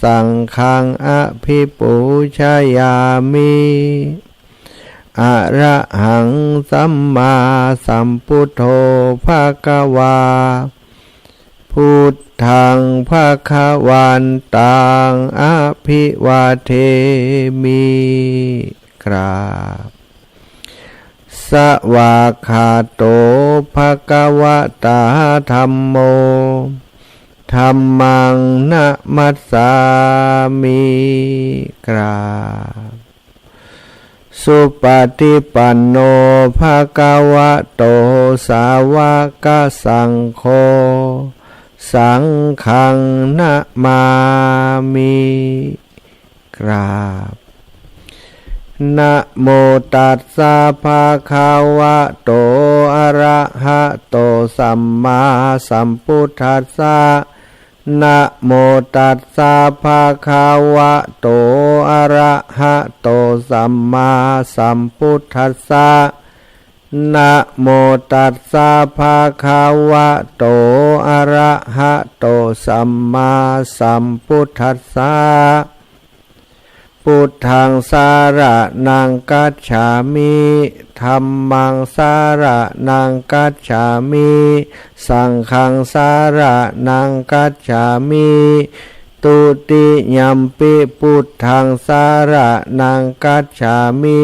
สังฆังอภิปูชยามิอะระหังสัมมาสัมพุทโธภคะวาพุทธังภคะวันตังอภิวาเทมิกราบสวากขาโตภคะวะตาธัมโมธัมมังนะมัสสามิกราบสุปฏิปันโนภคะวะโตสาวกสังโฆสังฆังนะมามิกราบนะโมตัสสะภะคะวะโตอะระหะโตสัมมาสัมพุทธัสสะนะโมตัสสะภะคะวะโตอะระหะโตสัมมาสัมพุทธัสสะนะโมตัสสะภะคะวะโตอะระหะโตสัมมาสัมพุทธัสสะพุทธังสารนังกัจฉามิธัมมังสารนังกัจฉามิสังฆังสารนังกัจฉามิตุติยัมปิพุทธังสารนังกัจฉามิ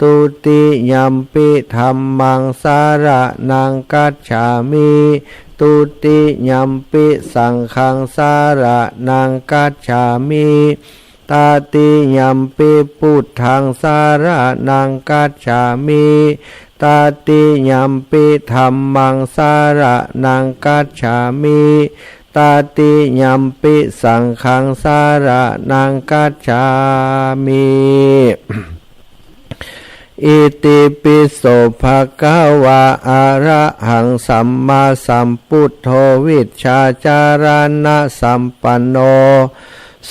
ตุติยัมปิธัมมังสารนังกัจฉามิตุติยัมปิสังฆังสารนังกัจฉามิตาติยัมปิพุทธังสารนังกัจฉามิตาติยัมปิธัมมังสารนังกัจฉามิตาติยัมปิสังฆังสารนังกัจฉามิอิติปิโสภะคะวะอะระหังสัมมาสัมพุทโธวิชชาจารณะสัมปันโน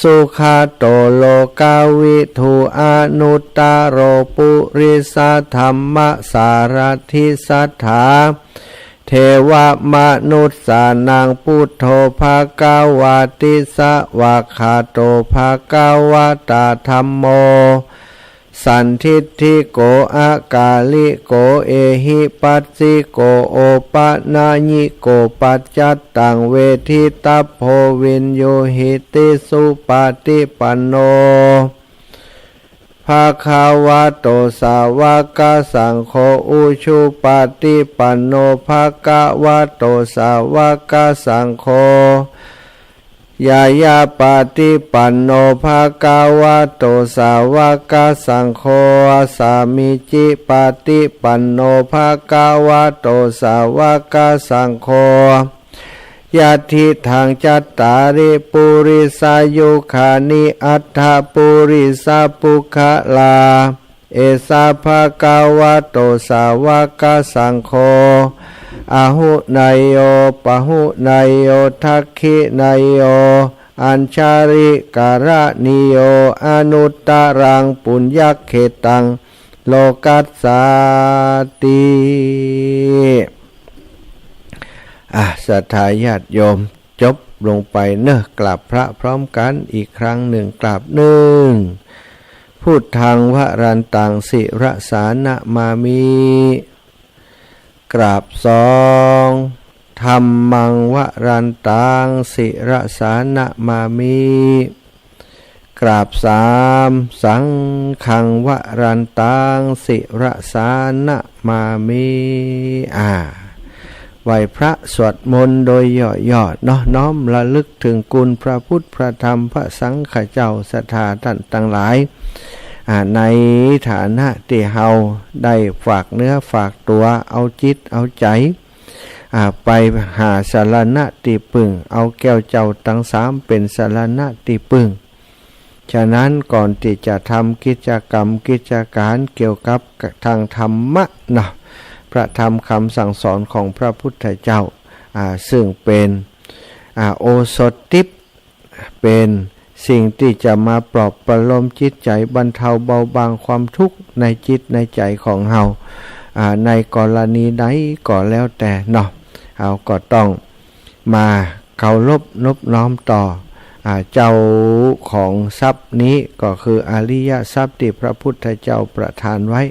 สุขาโตโลกาวิทูอนุตตโรปุริสธรรมสารทิสัทธาเทวมนุษสานังพุทโธภคะวะติสวากขาโตภคะวะตาธัมโมสันทิฏฐิโกอากาลิโกเอหิปัสสิโกโอปะนาญิโกปัจจัตตังเวทิตัพโพวินโยหิติสุปฏิปันโนภะคะวะโตสาวกสังโฆอุชุปฏิปันโนภะคะวะโตสาวกสังโฆยายาปฏิปันโนภะคะวะโตสาวกสังโฆสามิจิปฏิปันโนภะคะวะโตสาวกสังโฆยะทิทังจัตตาริปุริสายุขานิอัฏฐปุริสาปุคะลาเอสาภะคะวะโตสาวกสังโฆอาหุนายโยปะหุนายโยทักขินายโยอัญชาริการะนิโยอนุตตรังปุญญเขตังโลกัสสาติสัทธาญาติโยมจบลงไปเนอะกราบพระพร้อมกันอีกครั้งหนึ่งกราบหนึ่งพุทธังวรันตังสิรสานะมามิกราบสองธัมมังวรันตังสิรสานะมามิกราบสามสังฆังวรันตังสิรสานะมามิไหว้พระสวดมนต์โดยย่อๆน้อมระลึกถึงคุณพระพุทธพระธรรมพระสังฆเจ้าศรัทธาท่านทั้งหลายในฐานะที่เฮาได้ฝากเนื้อฝากตัวเอาจิตเอาใจไปหาสารณะที่พึ่งเอาแก้วเจ้าทั้งสามเป็นสารณะที่พึ่งฉะนั้นก่อนที่จะทำกิจกรรมกิจการเกี่ยวกับทางธรรมะพระธรรมคำสั่งสอนของพระพุทธเจ้าซึ่งเป็นโอสถทิพย์เป็นสิ่งที่จะมาปลอบประโลมจิตใจบรรเทาเบาบางความทุกข์ในจิตในใจของเฮาในกรณีใดก็แล้วแต่เฮาก็ต้องมาเคารพนบน้อมต่อ เจ้าของทรัพย์นี้ก็คืออริยทรัพย์ที่พระพุทธเจ้าประทานไว้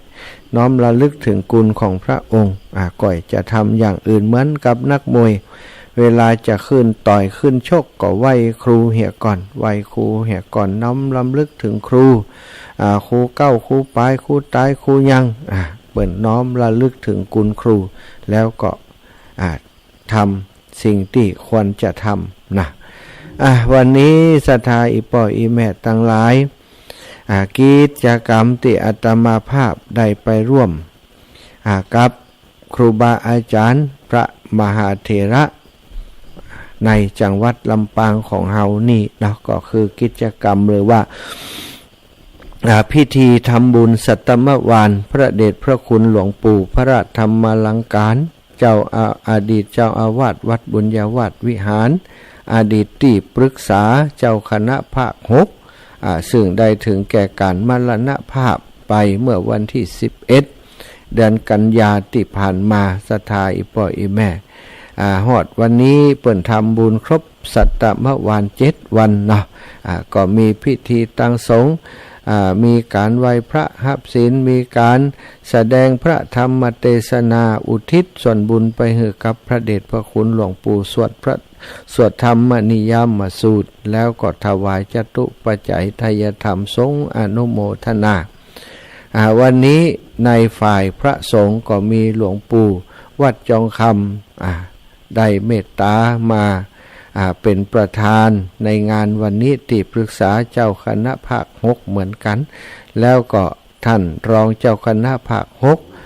น้อมระลึกถึงกุลของพระองค์ก่อยจะทำอย่างอื่นเหมือนกับนักมวยเวลาจะขึ้นต่อยขึ้นชกก็ไหว้ครูเหี่ยก่อนไหว้ครูเหี่ยก่อนน้อมรำลึกถึงครูครูเก้าครูปลายครูตายครูยังเปิดน้อมระลึกถึงกุลครูแล้วก็ทำสิ่งที่ควรจะทำนะวันนี้ศรัทธาอีป่ออีแม่ทั้งหลายกิจกรรมที่อาตมาภาพได้ไปร่วมกับครูบาอาจารย์พระมหาเถระในจังหวัดลำปางของเฮานี่นะก็คือกิจกรรมหรือว่าพิธีทำบุญสัตมวานพระเดชพระคุณหลวงปู่พระราชธรรมลังการเจ้าอดีตเจ้าอาวาสวัดบุญญาวาสวิหารอดีตที่ปรึกษาเจ้าคณะภาค6ซึ่งได้ถึงแก่การมรณภาพไปเมื่อวันที่11เดือนกันยาที่ผ่านมาศรัทธาอีป่ออีแม่ฮอดวันนี้เปิ่นทำบุญครบสัตมวาน7วันเนาะก็มีพิธีตั้งสงฆ์มีการไหว้พระหับศีลมีการแสดงพระธรรมเทศนาอุทิศส่วนบุญไปให้กับพระเดชพระคุณหลวงปู่สวดธรรมนิยามสูตรแล้วก็ถวายจตุปัจจัยทายธรรมสงฆ์อนุโมทนาวันนี้ในฝ่ายพระสงฆ์ก็มีหลวงปู่วัดจองคำได้เมตตามาเป็นประธานในงานวันนี้ที่ปรึกษาเจ้าคณะภาค6เหมือนกันแล้วก็ท่านรองเจ้าคณะภาค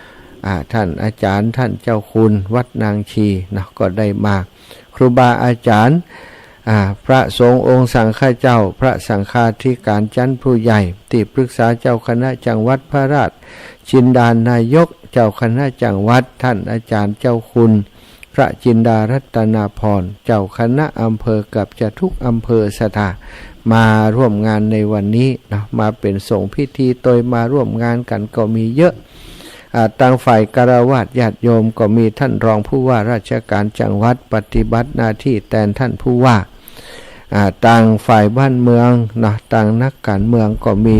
6ท่านอาจารย์ท่านเจ้าคุณวัดนางชีนะก็ได้มาครูบาอาจารย์พระสงฆ์องค์สังฆเจ้าพระสังฆาธิการชั้นผู้ใหญ่ที่ปรึกษาเจ้าคณะจังหวัดพระราชจินดานายกเจ้าคณะจังหวัดท่านอาจารย์เจ้าคุณพระจินดารัตนาพรเจ้าคณะอำเภอกับจะทุกอำเภอสถามาร่วมงานในวันนี้นะมาเป็นสงฆ์พิธีโดยมาร่วมงานกันก็มีเยอะทางฝ่ายฆราวาสญาติโยมก็มีท่านรองผู้ว่าราชการจังหวัดปฏิบัติหน้าที่แทนท่านผู้ว่าต่างฝ่ายบ้านเมืองนะต่างนักการเมืองก็มี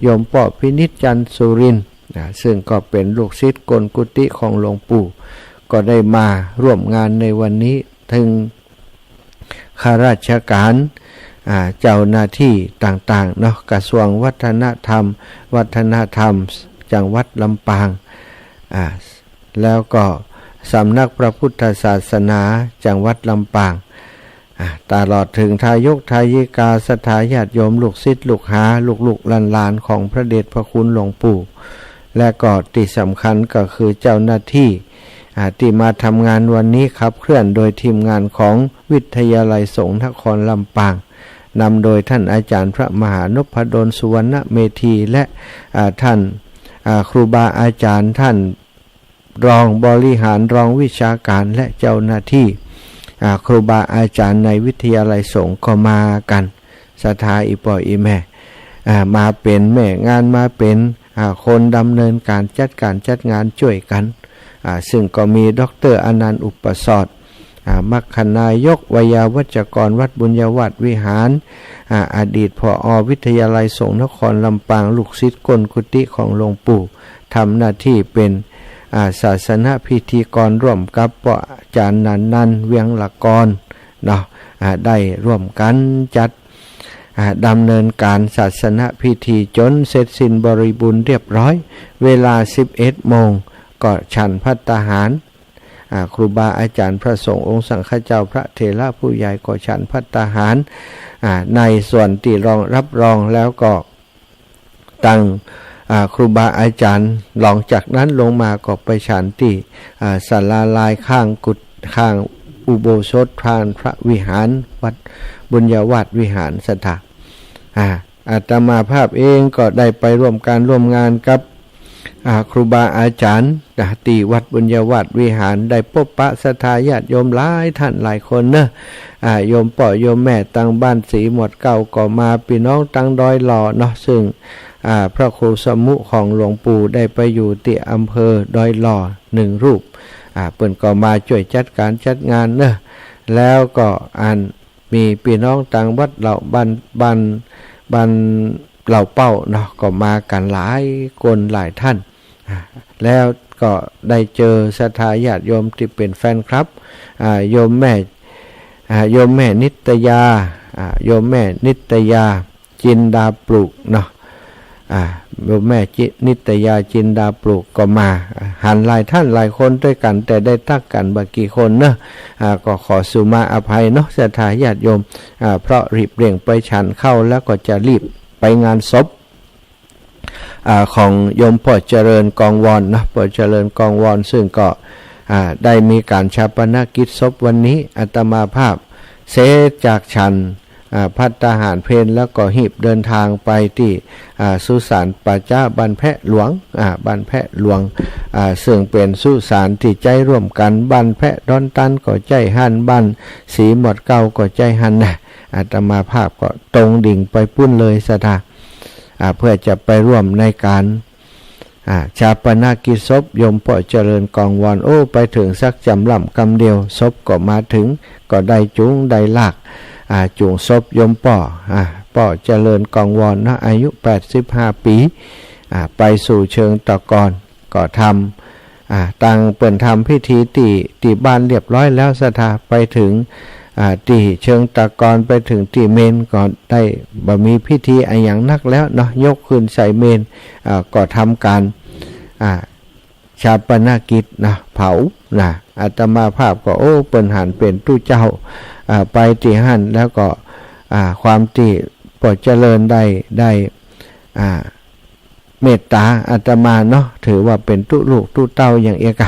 โยมป่อพินิจจันทร์สุรินทร์ซึ่งก็เป็นลูกศิษย์กลกุฏิของหลวงปู่ก็ได้มาร่วมงานในวันนี้ถึงข้าราชการเจ้าหน้าที่ต่างๆเนาะกระทรวงวัฒนธรรมจังหวัดลำปางแล้วก็สำนักพระพุทธศาสนาจังหวัดลำปางตลอดถึงทายกทายิกาศรัทธาญาติโยมลูกศิษย์ลูกหาลูกหลานของพระเดชพระคุณหลวงปู่และก็ที่สำคัญก็คือเจ้าหน้าที่ที่มาทำงานวันนี้ขับเคลื่อนโดยทีมงานของวิทยาลัยสงฆ์นครลำปางนำโดยท่านอาจารย์พระมหานพดลสุวรรณเมธีและท่านครูบาอาจารย์ท่านรองบริหารรองวิชาการและเจ้าหน้าที่ครูบาอาจารย์ในวิทยาลัยสงฆ์ก็มากันศรัทธาอีป่ออีแม่มาเป็นแม่งานมาเป็นคนดำเนินการจัดงานช่วยกันซึ่งก็มีดร.อนันต์อุปสรมัคคนายกวยาวัจกรวัดบุญญาวาสวิหารอดีตผอ.วิทยาลัยสงฆ์นครลำปางลูกศิษย์กลกุฏิของหลวงปู่ทำหน้าที่เป็นศาสนพิธีกรร่วมกับอาจารย์นันเวียงละกรเนาะได้ร่วมกันจัดดำเนินการศาสนพิธีจนเสร็จสิ้นบริบูรณ์เรียบร้อยเวลา 11 โมงก็ฉันภัตตาหารครูบาอาจารย์พระสงฆ์องค์สังฆเจ้าพระเถระผู้ใหญ่ก็ฉันภัตตาหารในส่วนที่รับรองแล้วก็ตั้งครูบาอาจารย์หลังจากนั้นลงมาก็ไปฉันที่ศาลาลายข้างอุโบสถพระวิหารวัดบุญญาวาสวิหารสถาอาตมาภาพเองก็ได้ไปร่วมงานกับครูบาอาจารย์ที่วัดบุญญาวาสวิหารได้พบปะศรัทธาญาติโยมหลายท่านหลายคนเนอะโยมป่อโยมแม่ตั้งบ้านสีหมวดเก่าก็มาพี่น้องตั้งดอยหล่อเนาะซึ่งพระครูสมุของหลวงปู่ได้ไปอยู่ที่อำเภอดอยหล่อ1 รูปเปิ่นก็มาช่วยจัดงานเนอะแล้วก็ มีพี่น้องต่างวัดเหล่าบ้านเหล่าเป้าเนาะก็มากันหลายคนหลายท่านแล้วก็ได้เจอศรัทธาญาติโยมที่เป็นแฟนครับโยมแม่นิตยาโยมแม่นิตยาจินดาปลูกเนาะโยมแม่นิตยาจินดาปลูกก็มาหันหลายท่านหลายคนด้วยกันแต่ได้ทักกันบางกี่คนเนาะก็ขอสุมาอภัยเนาะศรัทธาญาติโยมเพราะรีบเร่งไปฉันเข้าแล้วก็จะรีบไปงานศพของโยมพ่อเจริญกองวอนนะพ่อเจริญกองวอนซึ่งก็ได้มีการชาปนกิจศพวันนี้อาตมาภาพเสจากฉันภัตตาหารเพลแล้วก็หีบเดินทางไปที่สุสานป่าจ้าบ้านแพะหลวงบ้านแพะหลวงซึ่งเป็นสุสานที่ใจร่วมกันบ้านแพะดอนตันก็ใจหันบ้านสีหมดเก่าก็ใจหันนะอาตมาภาพก็ตรงดิ่งไปปุ้นเลยศรัทธาเพื่อจะไปร่วมในการชาปนกิจศพโยมพ่อเจริญกองวอนไปถึงสักจำล่ำกำเดียวศพก็มาถึงก็ได้จุงได้ลากจุงศพโยมพ่อเจริญกองวอนนะอายุ85ปีไปสู่เชิงตะกอนก็ทำตั้งเปิ่นทำพิธีตีบ้านเรียบร้อยแล้วศรัทธาไปถึงที่เชิงตะกอนไปถึงที่เมนก็ได้มีพิธีอย่างนักแล้วเนาะยกขึ้นใส่เมนก็ทำการชาปนกิจนะเผานะอาตมาภาพก็เปิ่นหันเป็นตู้เจ้าไปที่หันแล้วก็ความที่ปอดเจริญได้เมตตาอาตมาเนาะถือว่าเป็นตู้ลูกตู้เต้าอย่างเอก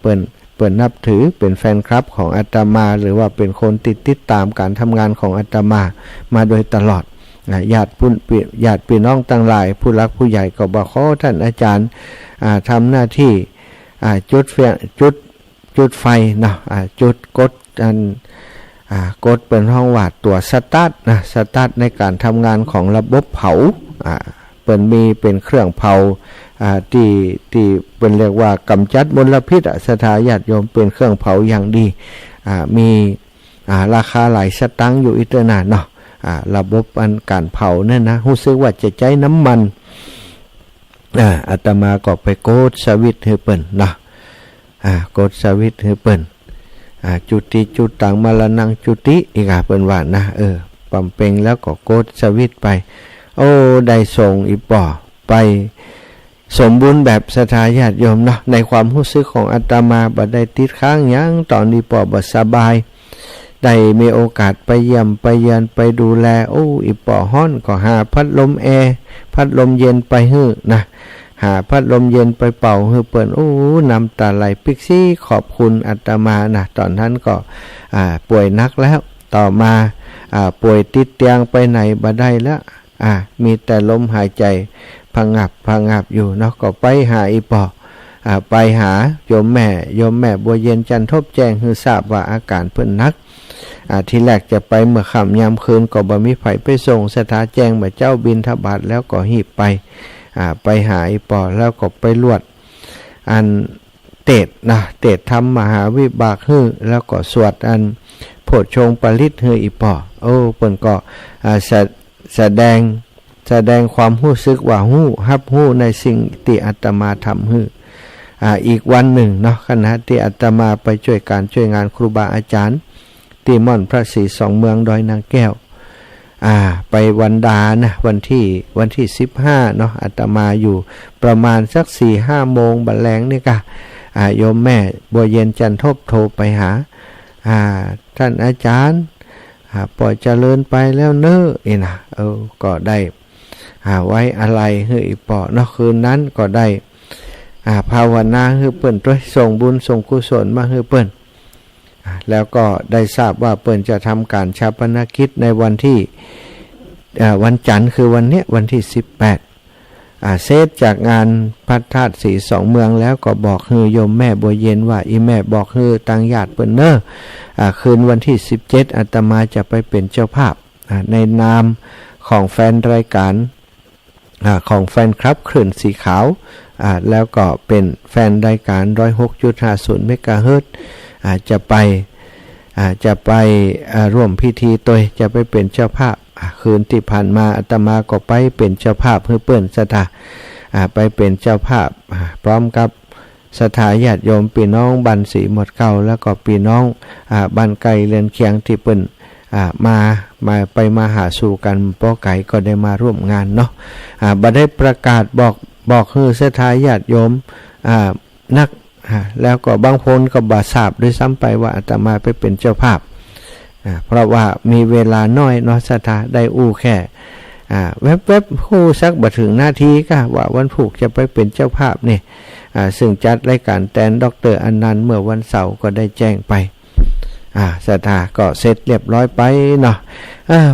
เปิ่นนับถือเป็นแฟนคลับของอาตมาหรือว่าเป็นคนติดตามการทำงานของอาตมาโดยตลอดญาติพี่น้องต่างหลายผู้รักผู้ใหญ่ก็บอกขอท่านอาจารย์ทำหน้าที่จุดไฟเนาะจุดกดกดเป็นห้องวาดตัวสตาร์ทสตาร์ทในการทำงานของระบบเผาเปิ่นมีเป็นเครื่องเผาที่เป็นเรียกว่ากำจัดมลพิษศรัทธาญาติโยมเป็นเครื่องเผาอย่างดีมีราคาหลายสตางค์อยู่อีกนานเนาะระบบการเผาเนี่ยนะรู้สึกว่าจะใช้น้ำมันอาตมาก็ไปโกดสวิตให้เปิ่นเนาะโกดสวิตให้เปิ่นจุติจุตังมรณังจุติอีกเปิ่นว่านะปั๊มเป่งแล้วก็โกดสวิตไปได้ส่งอีป่อไปสมบูรณ์แบบศรัทธาญาติโยมเนาะในความรู้สึกของอาตมาบ่ได้ติดค้างยังตอนนี้ป่อบ่สบายได้มีโอกาสไปเยี่ยมไปเยือนไปดูแลอีป่อฮ้อนก็หาพัดลมแอร์พัดลมเย็นไปฮื้อนะหาพัดลมเย็นไปเป่าฮื้อเปิ้นน้ำตาไหลปิกซี่ขอบคุณอาตมานะตอนนั้นก็ป่วยนักแล้วต่อมาป่วยติดเตียงไปไหนบ่ได้แล้วมีแต่ลมหายใจพังงับอยู่เนาะก็ไปหาอีปอไปหาโยมแม่บัวเย็นจันทบแจ้งคือทราบว่าอาการเพิ่นนักทีแรกจะไปเมื่อค่ำยามคืนก็บ่มีไผไปส่งสถาแจ้งว่าเจ้าบิณฑบาตแล้วก็หีบไปหาอีปอแล้วก็ไปลวดเตดทำมหาวิบากฮื้อแล้วก็สวดโพชฌงค์ปริตฮื้ออีปอเพิ่นก็แสดงความรู้สึกว่ารับรู้ในสิ่งที่อาตมาทำอีกวันหนึ่งเนาะขณะที่อาตมาไปช่วยงานครูบาอาจารย์ที่ม่อนพระศรีสองเมืองดอยนางแก้วไปวันดานะวันที่15เนาะอาตมาอยู่ประมาณสัก 4-5 โมงบัดแลงนี่ค่ะโยมแม่บัวเย็นจันทบโทรไปหาท่านอาจารย์ปล่อยเจริญไปแล้วเน้อนะก็ได้ไว้อะไรให้อีปอเนาะคืนนั้นก็ได้ภาวนาให้เปิ้นด้วยส่งบุญส่งกุศลมาให้เปิ้นแล้วก็ได้ทราบว่าเปิ้นจะทำการชาปนกิจในวันที่วันจันทร์คือวันเนี้ยวันที่18เสร็จจากงานพระธาตุศรีสองเมืองแล้วก็บอกให้โยมแม่บัวเย็นว่าอีแม่บอกให้ตังญาติเปิ้นเน้อคืนวันที่17อาตมาจะไปเป็นเจ้าภาพในนามของแฟนรายการของแฟนคลับคลื่นสีขาวแล้วก็เป็นแฟนรายการ 106.50 เมกะเฮิรตซ์จะไป จะไปร่วมพิธีตัวจะไปเป็นเจ้าภาพคืนที่ผ่านมาอาตมาก็ไปเป็นเจ้าภาพเพื่อเปิ้นศรัทธาไปเป็นเจ้าภาพพร้อมกับศรัทธาญาติโยมพี่น้องบ้านศรีหมดเก่าแล้วก็พี่น้องบ้านไกลเรือนเคียงที่เปิ้นมาไปมาหาสู่กันป้อไก่ก็ได้มาร่วมงานเนาะบัดได้ประกาศบอกคือศรัทธาญาติโยมนักแล้วก็บางคนก็บาทราบด้วยซ้ำไปว่าอาตมาไปเป็นเจ้าภาพเพราะว่ามีเวลาน้อยเนาะศรัทธาได้อู้แค่แวบๆคู่สักบ่ถึงนาทีก็ว่าวันผูกจะไปเป็นเจ้าภาพนี่ซึ่งจัดรายการแทนดร.อนันต์เมื่อวันเสาร์ก็ได้แจ้งไปศรัทธาก็เสร็จเรียบร้อยไปเนาะ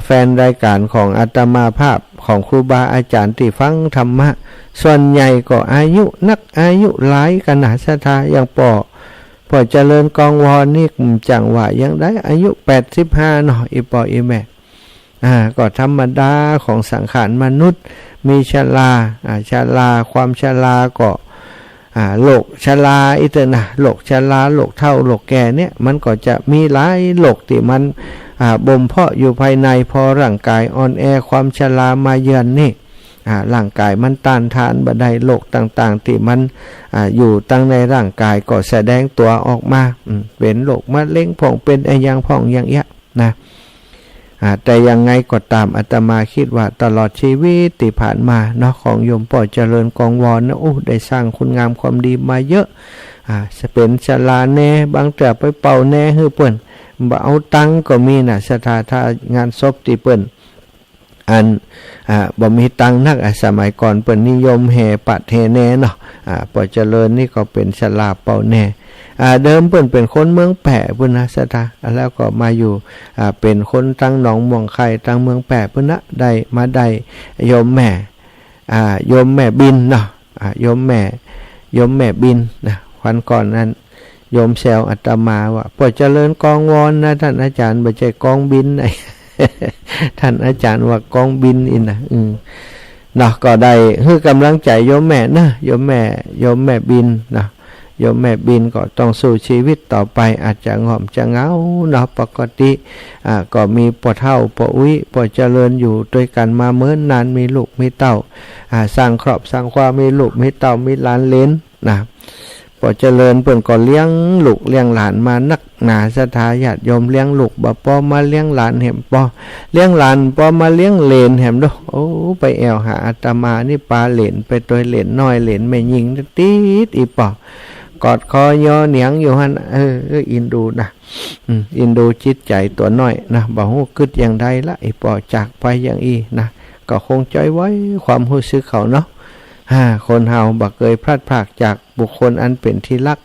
แฟนรายการของอาตมาภาพของครูบาอาจารย์ที่ฟังธรรมะส่วนใหญ่ก็อายุนักอายุหลายขนาดศรัทธาอย่างปอเจริญกองวอนนี่จังว่ายังได้อายุ85เนาะอีปออีแม่ก็ธรรมดาของสังขารมนุษย์มีชราความชราก็โรคชราอิเตนะโรคชราโรคเฒ่าโรคแก่เนี่ยมันก็จะมีหลายโรคที่มันบ่มเพาะอยู่ภายในพอร่างกายอ่อนแอความชรามาเยือนนี่ร่างกายมันต้านทานบ่ได้โรคต่างๆที่มันอยู่ตั้งในร่างกายก็แสดงตัวออกมาเป็นโรคมะเร็งพ่องเป็นอย่างพ่องอย่างเงี้ยนะแต่ยังไงก็ตามอาตมาคิดว่าตลอดชีวิตที่ผ่านมาเนาะของโยมป่อเจริญกองวอนนะได้สร้างคุณงามความดีมาเยอะจะเป็นชลาแน่บางแต่ไปเป่าแน่ฮือเปิ้นบ่เอาตังก็มีน่ะสถาถ้างานศพที่เปิ้นบ่มีตังนักสมัยก่อนเปิ้นนิยมแห่ปัดแห่แน่เนาะป่อเจริญนี่ก็เป็นชลาเป่าแน่เดิมเปิ้นเป็นคนเมืองแปะพุ่นนะศรัทธาแล้วก็มาอยู่เป็นคนตั้งหนองม่วงไข่ตั้งเมืองแปะพุ่นนะได้โยมแม่บินเนาะโยมแม่บินนะวันก่อนนั้นโยมแซวอาตมาว่าป่อเจริญกองวอนนะท่านอาจารย์บ่ใช่กองบินไอ้ ท่านอาจารย์ว่ากองบินอินนะเนาะก็ได้คือกำลังใจโยมแม่นะโยมแม่บินนะโยมแม่บินก็ต้องสู้ชีวิตต่อไปอาจจะงอมจะเหงาเนาะปกติก็มีป่อเฒ่าป่ออุ้ยป่อเจริญอยู่ด้วยกันมาเมื่อนานมีลูกมีเต้าสร้างครอบสร้างความมีลูกมีเต้ามีหลานเล้นนะป่อเจริญเพิ่นก็เลี้ยงลูกเลี้ยงหลานมานักหนาศรัทธาญาติโยมเลี้ยงลูกบ่พอมาเลี้ยงหลานแหมปอเลี้ยงหลานพอมาเลี้ยงเหลนแหมเด้อไปแอวหาอาตมานี่ปลาเหลนไปตัวเหลนน้อยเหลนแม่ยิงติดอีปอกอดคอย่อเหนียงอยู่หั่นอินดูนะอินดูจิตใจตัวน้อยนะบ่ฮู้คิดอย่างใดละไอ้ปอจากไปอย่างอีนะก็คงใจไว้ความรู้สึกเขาเนาะคนเฮาบ่เคยพลาดพลาดจากบุคคลอันเป็นที่รัก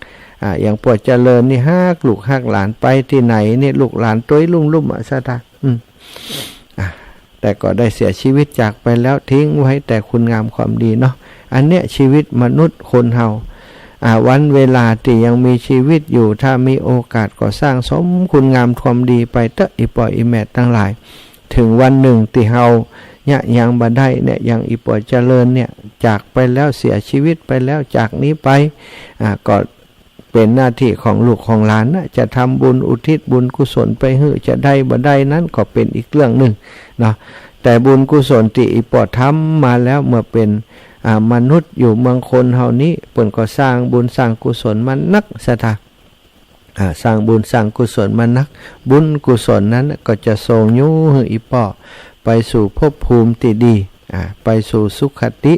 อย่างป่อเจริญนี่ฮักลูกฮักหลานไปที่ไหนนี่ลูกหลานต้วยลุ่มซะท่าแต่ก็ได้เสียชีวิตจากไปแล้วทิ้งไว้แต่คุณงามความดีเนาะอันเนี้ยชีวิตมนุษย์คนเฮาวันเวลาที่ยังมีชีวิตอยู่ถ้ามีโอกาสก็สร้างสมคุณงามความดีไปเตอะอีปอยอีแม่ทั้งหลายถึงวันหนึ่งที่เฮาเนี่ยยังบ่ได้เนี่ยยังอีปอยเจริญเนี่ยจากไปแล้วเสียชีวิตไปแล้วจากนี้ไปก็เป็นหน้าที่ของลูกของหลานนะจะทำบุญอุทิศบุญกุศลไปให้จะได้บ่ได้นั้นก็เป็นอีกเรื่องหนึ่งเนาะแต่บุญกุศลที่อีปอทำมาแล้วเมื่อเป็นมนุษย์อยู่เมืองคนเฮานี้เพิ่นก็สร้างบุญสร้างกุศลมานักศรัทธาสร้างบุญสร้างกุศลมานักบุญกุศลนั้นก็จะส่งยูให้อีปอไปสู่ภพภูมิที่ดีไปสู่สุขติ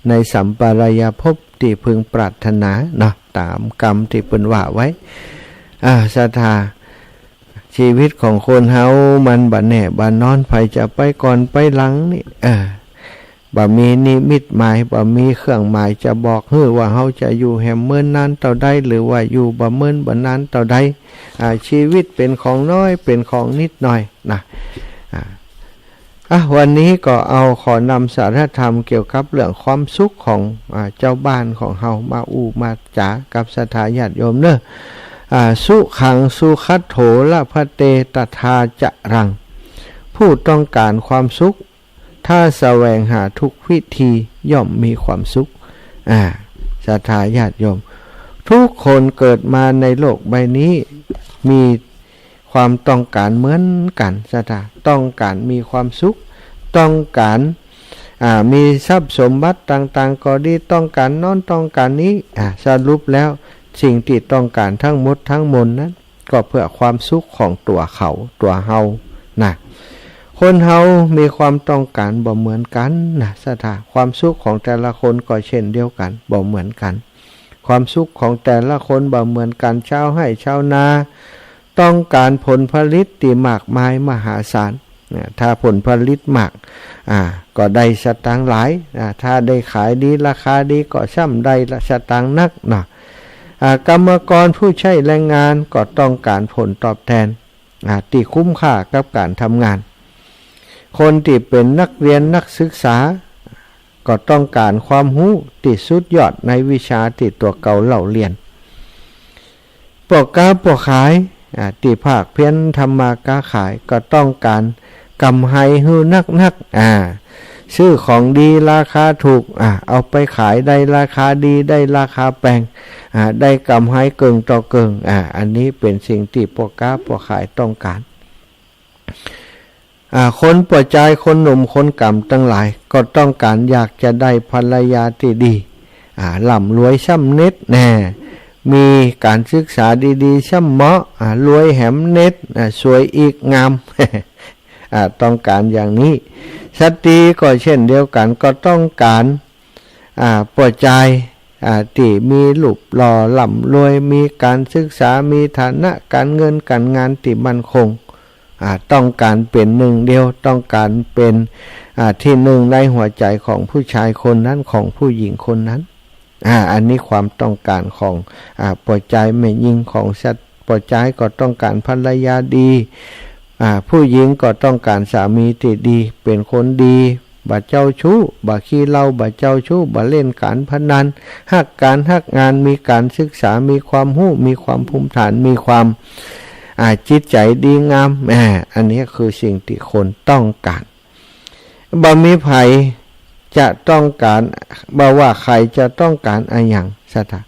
ในสัมปรายภพที่พึงปรารถนาเนาะตามกรรมที่เพิ่นว่าไว้ศรัทธาชีวิตของคนเฮามันบ่แน่บ่นอนไผจะไปก่อนไปหลังนี่บ่มีนิมิตหมายบ่มีเครื่องหมายจะบอกให้ว่าเฮาจะอยู่แห่เมินนานเท่าใดหรือว่าอยู่บ่เมินบ่นานเท่าใดชีวิตเป็นของน้อยเป็นของนิดหน่อยนะวันนี้ก็ขอนำสาระธรรมเกี่ยวกับเรื่องความสุขของเจ้าบ้านของเฮามามาจ๋ากับศรัทธาญาติโยมเนอะสุขังสุขัตโถละพะเตตถาจะรังผู้ต้องการความสุขถ้าแสวงหาทุกวิธีย่อมมีความสุขศรัทธาญาติโยมทุกคนเกิดมาในโลกใบนี้มี ความต้องการเหมือนกันสถาต้องการมีความสุขต้องการมีทรัพย์สมบัติต่างๆก็ดีต้องการนอนต้องการนี้สรุปแล้วสิ่งที่ต้องการทั้งหมดทั้งมวลนั้นก็เพื่อความสุขของตัวเขาตัวเฮานะคนเฮามีความต้องการบ่เหมือนกันนะสถาความสุขของแต่ละคนก็เช่นเดียวกันบ่เหมือนกันความสุขของแต่ละคนบ่เหมือนกันชาวไร่ชาวนาต้องการผลผลิตที่มากมายมหาศาลถ้าผลผลิตมากก็ได้สตางค์หลายถ้าได้ขายดีราคาดีก็ช่ำได้สตางค์นักนะกรรมกรผู้ใช้แรงงานก็ต้องการผลตอบแทนที่คุ้มค่ากับการทำงานคนที่เป็นนักเรียนนักศึกษาก็ต้องการความรู้ที่สุดยอดในวิชาที่ตัวเก่าเล่าเรียนพวกค้าพวกขายที่ภาคเพี้ยนทำมาค้าขายก็ต้องการกำไรฮือนักซื้อของดีราคาถูกเอาไปขายได้ราคาดีได้ราคาแพงได้กำไรเกินต่อเกินอันนี้เป็นสิ่งที่พวกค้าพวกขายต้องการคนป่วยใจคนหนุ่มคนกำทั้งหลายก็ต้องการอยากจะได้ภรรยาที่ดีร่ำรวยช่ำเน็ตแน่มีการศึกษาดีๆช่ำเหมาะรวยแหมเน็ตสวยอีกงาม ต้องการอย่างนี้สตรีก็เช่นเดียวกันก็ต้องการป่วยใจที่มีรูปหล่อร่ำรวยมีการศึกษามีฐานะการเงินการงานที่มั่นคงต้องการเป็นหนึ่งเดียวต้องการเป็นที่หนึ่งในหัวใจของผู้ชายคนนั้นของผู้หญิงคนนั้นอันนี้ความต้องการของปล่อยใจแม่หญิงของสัตว์ปล่อยใจก็ต้องการภรรยาดีผู้หญิงก็ต้องการสามีที่ดีเป็นคนดีบ่เจ้าชู้บ่ขี้เหล้าบ่เจ้าชู้บ่เล่นการพนันฮักการฮักงานมีการศึกษามีความรู้มีความภูมิฐานมีความจิตใจดีงามอันนี้คือสิ่งที่คนต้องการบ่มีไผจะต้องการบ่ว่าใครจะต้องการอะไรอย่างสถา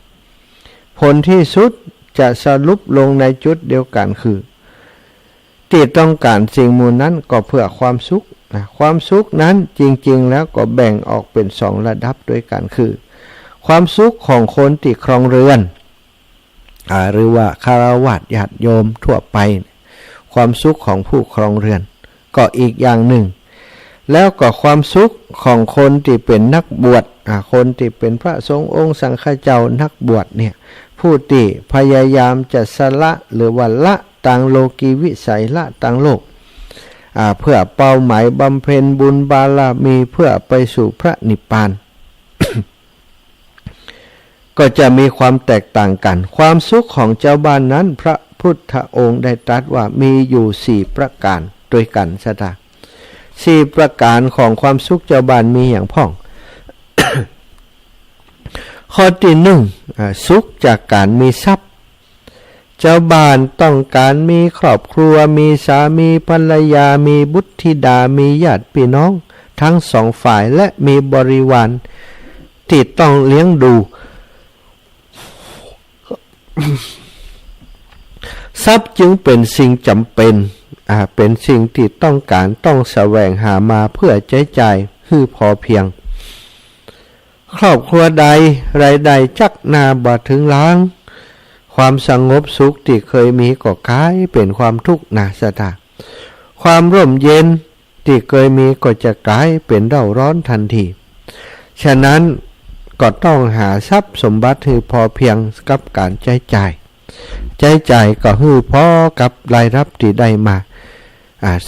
ผลที่สุดจะสรุปลงในจุดเดียวกันคือที่ต้องการสิ่งมูลนั้นก็เพื่อความสุขความสุขนั้นจริงๆแล้วก็แบ่งออกเป็นสองระดับด้วยกันคือความสุขของคนที่ครองเรือนหรือว่าคฤหัสถ์ญาติโยมทั่วไปความสุขของผู้ครองเรือนก็อีกอย่างหนึ่งแล้วก็ความสุขของคนที่เป็นนักบวชคนที่เป็นพระสงฆ์องค์สังฆเจ้านักบวชเนี่ยผู้ที่พยายามจะสละหรือว่าละต่างโลกีวิสัยละต่างโลกเพื่อเป้าหมายบำเพ็ญบุญบารมีเพื่อไปสู่พระนิพพาน ก็จะมีความแตกต่างกันความสุขของเจ้าบ้านนั้นพระพุทธองค์ได้ตรัสว่ามีอยู่4ประการด้วยกันสถา4ประการของความสุขเจ้าบ้านมีอย่างพ่อง ข้อที่1สุขจากการมีทรัพย์เจ้าบ้านต้องการมีครอบครัวมีสามีภรรยามีบุตรธิดามีญาติพี่น้องทั้งสองฝ่ายและมีบริวารที่ต้องเลี้ยงดู ทรัพย์จึงเป็นสิ่งจำเป็นเป็นสิ่งที่ต้องการต้องแสวงหามาเพื่อใช้จ่ายคือพอเพียงครอบครัวใดรายใดจักนาบ่ถึงล้างความสงบสุขที่เคยมีก็กลายเป็นความทุกข์นาสตาความร่มเย็นที่เคยมีก็จะกลายเป็นเร่าร้อนทันทีฉะนั้นก็ต้องหาทรัพย์สมบัติให้พอเพียงกับการใช้จ่ายก็ให้พอกับรายรับที่ได้มา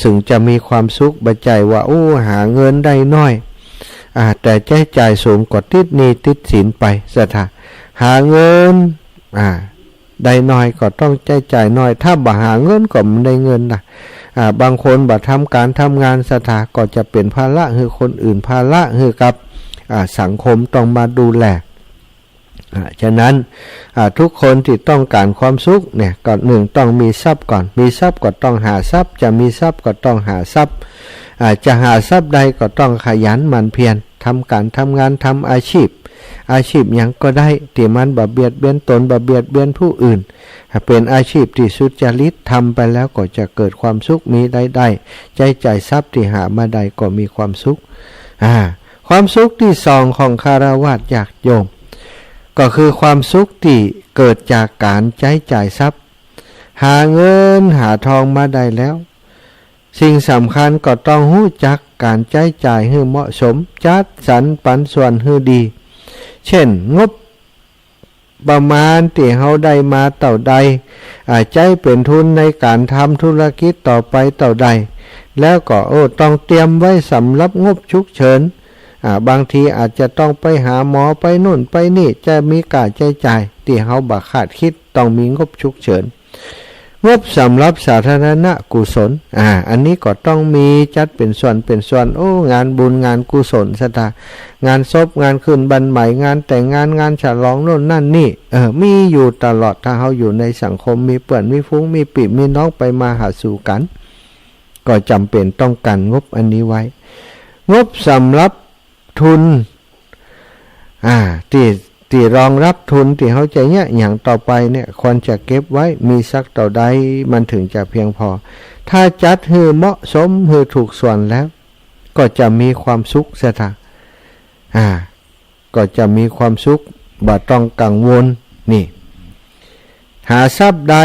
ซึ่งจะมีความสุขบัจจัยว่าหาเงินได้น้อยแต่ใช้จ่ายสูงกว่าติดหนี้ติดสินไปสถาหาเงินได้น้อยก็ต้องใช้จ่ายน้อยถ้าบ่หาเงินก็ไม่ได้เงินบางคนบ่ทำการทำงานสถาก็จะเป็นภาระให้คนอื่นภาระให้กับสังคมต้องมาดูแลฉะนั้นทุกคนที่ต้องการความสุขเนี่ยก่อนหนึ่งต้องมีทรัพย์ก่อนมีทรัพย์ก็ต้องหาทรัพย์จะมีทรัพย์ก็ต้องหาทรัพย์จะหาทรัพย์ใดก็ต้องขยันหมั่นเพียรทำการทำงานทำอาชีพ อาชีพอย่างก็ได้ที่มันบ่เบียดเบียนตนบ่เบียดเบียนผู้อื่นเป็นอาชีพที่สุจริตทำไปแล้วก็จะเกิดความสุขมีได้ใจจ่ายทรัพย์ที่หามาได้ก็มีความสุขความสุขที่สองของคฤหัสถ์ญาติโยมก็คือความสุขที่เกิดจากการใช้จ่ายทรัพย์หาเงินหาทองมาได้แล้วสิ่งสำคัญก็ต้องรู้จักการใช้จ่ายให้เหมาะสมจัดสรรปันส่วนให้ดีเช่นงบประมาณที่เฮาได้มาเท่าใดใช้เป็นทุนในการทำธุรกิจต่อไปเท่าใดแล้วก็ต้องเตรียมไว้สำหรับงบฉุกเฉินบางทีอาจจะต้องไปหาหมอไปนู่นไปนี่จะมีการใช้จ่ายที่เฮาบ่คาดคิดต้องมีงบฉุกเฉินงบสำหรับสาธารณกุศลอันนี้ก็ต้องมีจัดเป็นส่วนงานบุญงานกุศลสถางานศพงานขึ้นบันใหม่งานแต่งงานฉลองโน่นนั่นนี่มีอยู่ตลอดถ้าเฮาอยู่ในสังคมมีเพื่อนมีฟุ้งมีพี่มีน้องไปมาหาสู่กันก็จำเป็นต้องกันงบอันนี้ไว้งบสำหรับทุนที่รองรับทุนที่เขาจะเนี่ยอย่างต่อไปเนี่ยควรจะเก็บไว้มีสักต่อใดมันถึงจะเพียงพอถ้าจัดให้เหมาะสมให้ถูกส่วนแล้วก็จะมีความสุขเสียก็จะมีความสุขบ่ต้องกังวลนี่หาทรัพย์ได้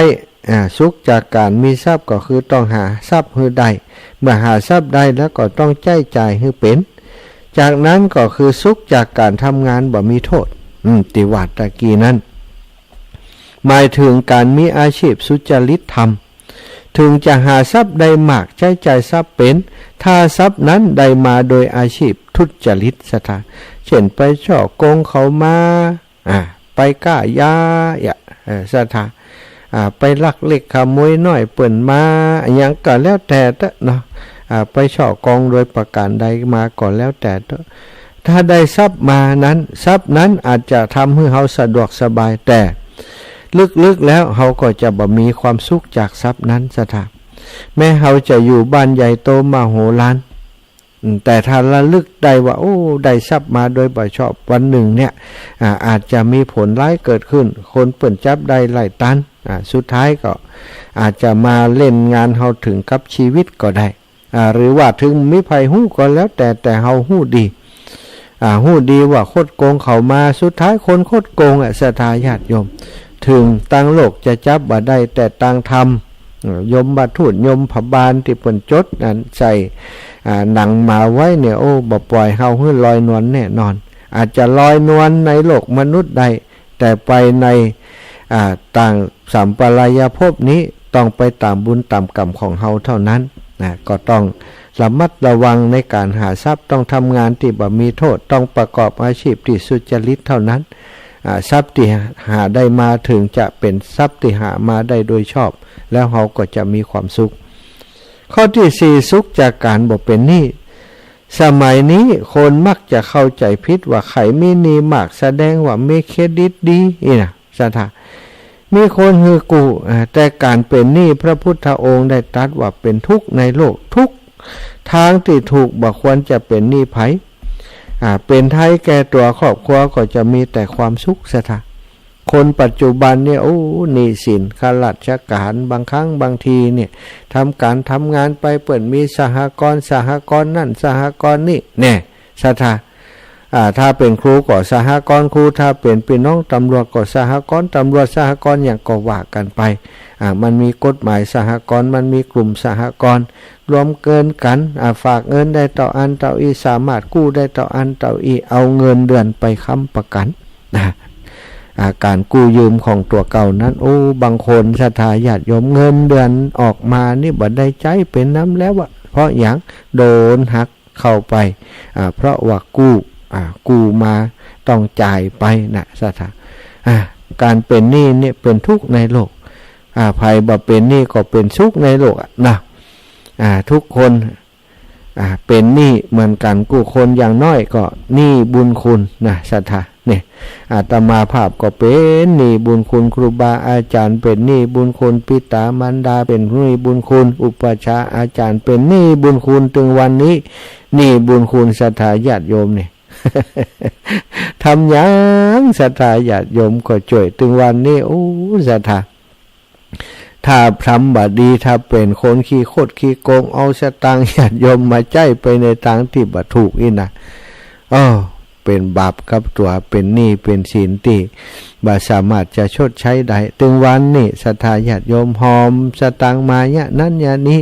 สุขจากการมีทรัพย์ก็คือต้องหาทรัพย์ให้ได้เมื่อหาทรัพย์ได้แล้วก็ต้องใช้จ่ายให้เป็นจากนั้นก็คือสุขจากการทำงานบ่มีโทษติวัดตะกี้นั้นหมายถึงการมีอาชีพสุจริตธรรมถึงจะหาทรัพย์ได้มากใช้จ่ายทรัพย์เป็นถ้าทรัพย์นั้นได้มาโดยอาชีพทุจริตสถานเช่นไปช่อโกงเขามาไปก้ายาสถานไปลักเล็กขโมยน้อยเปิ่นมาอย่างก็แล้วแต่เนาะไปช่อโกงโดยประการใดมาก่อนแล้วแต่ถ้าได้ทรัพย์มานั้นทรัพย์นั้นอาจจะทำให้เฮาสะดวกสบายแต่ลึกๆแล้วเฮาก็จะบ่มีความสุขจากทรัพย์นั้นสถานแม้เฮาจะอยู่บ้านใหญ่โตมโหฬารแต่ถ้าระลึกได้ว่าได้ทรัพย์มาโดยบ่ชอบวันหนึ่งเนี่ยอาจจะมีผลร้ายเกิดขึ้นคนเปิ่นจับได้ไล่ตันสุดท้ายก็อาจจะมาเล่นงานเฮาถึงกับชีวิตก็ได้หรือว่าถึงมีภัยฮู้ก็แล้วแต่เฮาฮู้ดีฮู้ดีว่าโคดโกงเขามาสุดท้ายคนโคดโกงศรัทธาญาติโยมถึงตั้งโลกจะจับบ่ได้แต่ตั้งธรรมยมบาทูตยมพบาลที่เปิ้นจดนั้นใส่หนังมาไว้เนี่ยบ่ปล่อยเฮาให้ลอยนวลแน่นอนอาจจะลอยนวลในโลกมนุษย์ได้แต่ไปในต่างสัมปรายภพนี้ต้องไปตามบุญตามกรรมของเฮาเท่านั้นก็ต้องระมัดระวังในการหาทรัพย์ต้องทำงานที่บ่มีโทษต้องประกอบอาชีพที่สุจริตเท่านั้นทรัพย์ที่หาได้มาถึงจะเป็นทรัพย์ที่หามาได้โดยชอบแล้วเราก็จะมีความสุขข้อที่สี่สุขจากการบ่เป็นหนี้สมัยนี้คนมักจะเข้าใจผิดว่าใครมีหนี้มากแสดงว่ามีเครดิตดีสถามีคนฮือกู้แต่การเป็นหนี้พระพุทธองค์ได้ตรัสว่าเป็นทุกข์ในโลกทุกทางที่ถูกบ่ควรจะเป็นหนี้ไผเป็นไทยแก่ตัวครอบครัวก็จะมีแต่ความสุขสถาคนปัจจุบันเนี่ยหนี้สินข้าราชการบางครั้งบางทีเนี่ยทำงานไปเปิดมีสหกรณ์นั่นสหกรณ์นี่แน่สถาถ้าเป็นครูก็สหกรณ์ครูถ้าเป็นพี่น้องตำรวจก็สหกรณ์ตำรวจสหกรณ์อย่างก็ว่ากันไปมันมีกฎหมายสหกรณ์มันมีกลุ่มสหกรณ์รวมเกินกันฝากเงินได้ต่ออันต่ออีสามารถกู้ได้ต่ออันต่ออีเอาเงินเดือนไปค้ำประกันการกู้ยืมของตัวเก่านั้นบางคนศรัทธาญาติโยมเงินเดือนออกมานี่บ่ได้ใจเป็นน้ำแล้วเพราะอย่างโดนหักเข้าไปเพราะว่ากู้มาต้องจ่ายไปศรัทธาการเป็นหนี้เนี่ยเป็นทุกข์ในโลกภัยบ่เป็นหนี้ก็เป็นสุขในโลกทุกคนเป็นหนี้เหมือนกันกู้คนอย่างน้อยก็หนี้บุญคุณศรัทธาเนี่ยอาตมาภาพก็เป็นหนี้บุญคุณครูบาอาจารย์เป็นหนี้บุญคุณปิตามารดาเป็นหนี้บุญคุณอุปัชฌาย์อาจารย์เป็นหนี้บุญคุณถึงวันนี้หนี้บุญคุณศรัทธาญาติโยมเนี่ย ทำยังศรัทธาญาติโยมก็ช่วยถึงวันนี้โอ้ศรัทธาถ้าทำบดีถ้าเป็นคนขี้โคตรขี้โกงเอาสตางค์ญาติโยมมาใจไปในทางที่บ่ถูกนี่นะเป็นบาปกับตัวเป็นหนี้เป็นศีลที่บ่สามารถจะชดใช้ได้ถึงวันนี้ศรัทธาญาติโยมหอมสตางค์มาเนี่ยนั้นเนี่ยนี้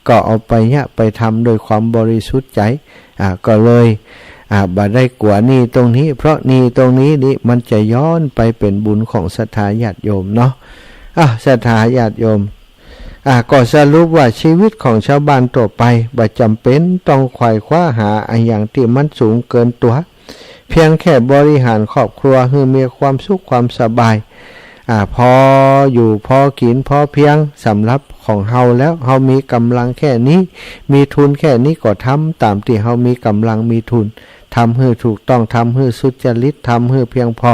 ก็เอาไปเนี่ยไปทำโดยความบริสุทธิ์ใจก็เลยบ่ได้กลัวหนี้ตรงนี้เพราะหนี้ตรงนี้นี่มันจะย้อนไปเป็นบุญของศรัทธาญาติโยมเนาะศรัทธาญาติโยมก็สรุปว่าชีวิตของชาวบ้านต่อไปบ่จำเป็นต้องไขว่คว้าหาอย่างที่มันสูงเกินตัวเพียงแค่บริหารครอบครัวให้มีความสุขความสบายพออยู่พอกินพอเพียงสำหรับของเฮาแล้วเฮามีกำลังแค่นี้มีทุนแค่นี้ก็ทำตามที่เฮามีกำลังมีทุนทำให้ถูกต้องทำให้สุจริตทำให้เพียงพอ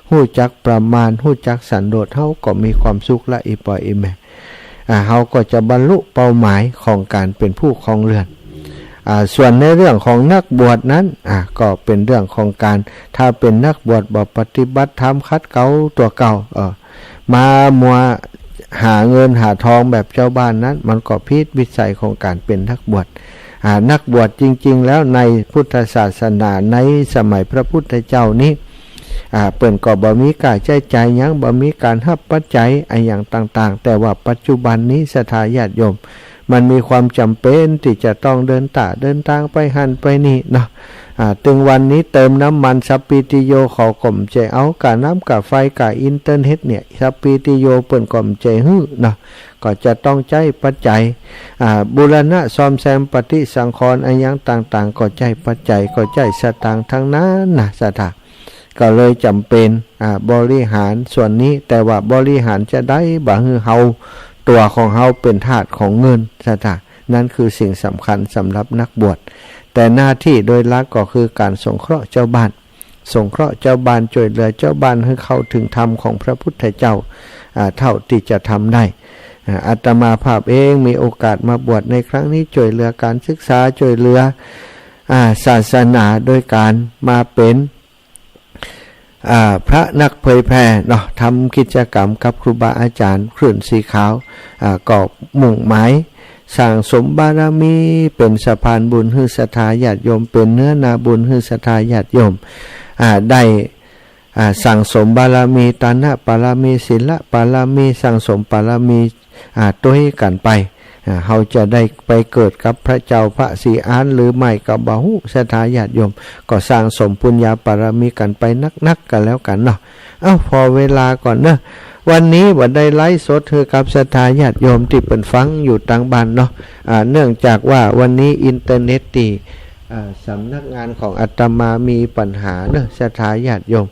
ฮู้จักประมาณฮู้จักสันโดษเฮาก็มีความสุขละอีปอยอีแม่เฮาก็จะบรรลุเป้าหมายของการเป็นผู้ครองเรือนส่วนในเรื่องของนักบวชนั้นก็เป็นเรื่องของการถ้าเป็นนักบวชบ่ปฏิบัติธรรมคัดเกลาตัวเก่ามามัวหาเงินหาทองแบบเจ้าบ้านนั้นมันก็ผิดวิสัยของการเป็นนักบวชนักบวชจริงๆแล้วในพุทธศาสนาในสมัยพระพุทธเจ้านี้เปิ่นก็บ่มีการใช้จ่ายหยังบ่มีการรับปัจจัยอย่างต่างๆแต่ว่าปัจจุบันนี้ศรัทธาญาติโยมมันมีความจำเป็นที่จะต้องเดินทางไปหันไปนี่เนาะถึงวันนี้เติมน้ำมันสัพพิติโยเขาก่มใจเอากะน้ำกะไฟกะอินเทอร์เน็ตเนี่ยสัพพิติโยเปิ่นก่มใจฮื้อเนาะก็จะต้องใช้ปัจจัยบูรณะซ่อมแซมปฏิสังขรณ์อย่างต่างๆก็ใช้ปัจจัยก็ใช้สตางค์ทั้งนั้นนะศรัทธาก็เลยจำเป็นบริหารส่วนนี้แต่ว่าบริหารจะได้บ่ฮือเฮาตัวของเฮาเป็นทาสของเงินศรัทธานั่นคือสิ่งสำคัญสำหรับนักบวชแต่หน้าที่โดยหลักก็คือการสงเคราะห์เจ้าบ้านสงเคราะห์เจ้าบ้านช่วยเหลือเจ้าบ้านให้เข้าถึงธรรมของพระพุทธเจ้าเท่าที่จะทำได้อาตมาภาพเองมีโอกาสมาบวชในครั้งนี้ช่วยเหลือการศึกษาช่วยเหลือศาสนาโดยการมาเป็นพระนักเผยแผ่เนาะทำกิจกรรมกับครูบาอาจารย์คลื่นสีขาวก็มุ่งหมายสร้างสมบารมีเป็นสะพานบุญให้ศรัทธาญาติโยมเป็นเนื้อนาบุญให้ศรัทธาญาติโยมได้สั่งสมบารมีตานะบารมีศีลบารมีสั่งสมบารมีตัวให้กันไปเราจะได้ไปเกิดกับพระเจ้าพระศรีอานหรือไม่กับบ่ฮู้ศรัทธาญาติโยมก็สร้างสมปุญญาบารมีกันไปนักกันแล้วกันเนาะพอเวลาก่อนเนาะวันนี้บ่ได้ไลฟ์สดคือกับศรัทธาญาติโยมที่เป็นฟังอยู่ต่างบ้านเนาะเนื่องจากว่าวันนี้อินเทอร์เน็ตที่สำนักงานของอาตมามีปัญหาเนอะศรัทธาญาติโยม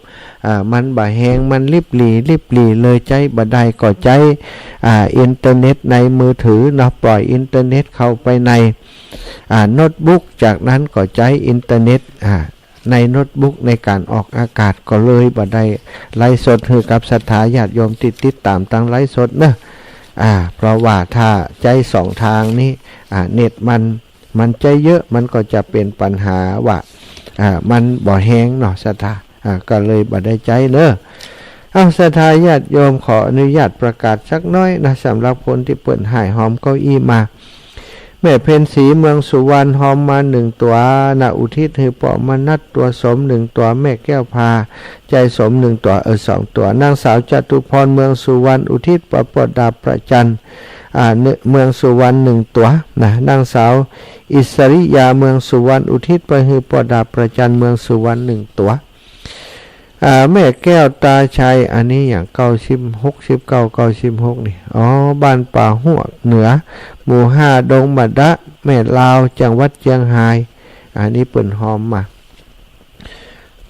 มันบ่แหงมันลิบหลีเลยใจบ่ได้ก็ใจอินเทอร์เน็ตในมือถือเนาะปล่อยอินเทอร์เน็ตเข้าไปในโน้ตบุ๊กจากนั้นก็ใจอินเทอร์เน็ตในโน้ตบุ๊กในการออกอากาศก็เลยบ่ได้ไลฟ์สดคือกับศรัทธาญาติโยมติดตามทางไลฟ์สดเนอะเพราะว่าถ้าใจสองทางนี้เน็ตมันใจเยอะมันก็จะเป็นปัญหาว่ามันบ่แห้งเนาะศรัทธาก็เลยบ่ได้ใจเนอะศรัทธาญาติโยมขออนุญาตประกาศสักน้อยนะสำหรับคนที่เปิดหายหอมเก้าอี้มาแม่เพ็ญศรีเมืองสุวรรณหอมมา1ตัวณอุทิศให้ปอมนัดตัวสม1ตัวแม่แก้วพาใจสม1ตัว2ตัวนางสาวจตุพรเมืองสุวรรณอุทิศประปดาประจันเมืองสุวรรณ1ตัวนะนางสาวอิสริยาเมืองสุวรรณอุทิศไปให้ปดาประจันเมืองสุวรรณ1ตัวแม่แก้วตาชัยอันนี้อย่าง96 นี่บ้านป่าหัวเหนือหมู่5ดงบัดดะแม่ลาวจังหวัดเชียงรายอันนี้เปิ่นหอมมา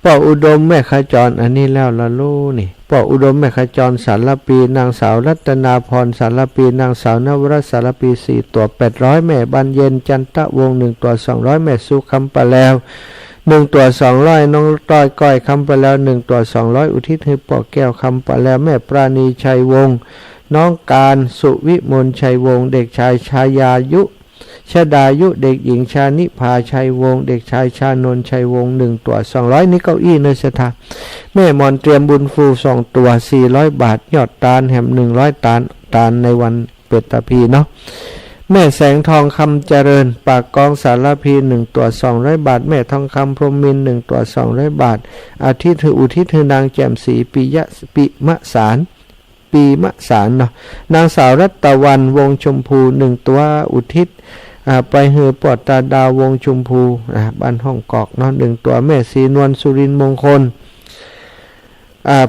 ป่ออุดมแม่ขจรอันนี้แล้วละลูนี่ป่ออุดมแม่ขจรสารปีนางสาวรัตนาพรสารปีนางสาวนวรัตน์สารปี4ตัว800แม่บานเย็นจันทะวงศ์1ตัว200แม่สุคำปะแล้ว1ตัว200น้องต้อยก้อยคำปะแล้ว1ตัว200อุทิศให้ป่อแก้วคำปะแล้วแม่ปราณีชัยวงศ์น้องการสุวิมลชัยวงศ์เด็กชายชายายุ ชดายุเด็กหญิงชานิพาชัยวงศ์เด็กชายชานนท์ชัยวงศ์1 ตัว200นี่เก้าอี้เนสถาแม่มอนเตรียมบุญฟู2 ตัว400 บาทยอดตาลแหม100 ตาลในวันเป็ดตะพีเนาะแม่แสงทองคำเจริญปากกองสารพี1 ตัว200 บาทแม่ทองคำพรหมินทร์1 ตัว200 บาทอาทิตย์ถืออุทิศถือนางแจ่มศรีปิมะสารเนาะนางสาวรัตวันวงชมพู1 ตัวอุทิศไปเหือปอดตาดาววงชมพูบ้านห้องกอกเนาะ1 ตัวแม่ศรีนวลสุรินทร์มงคล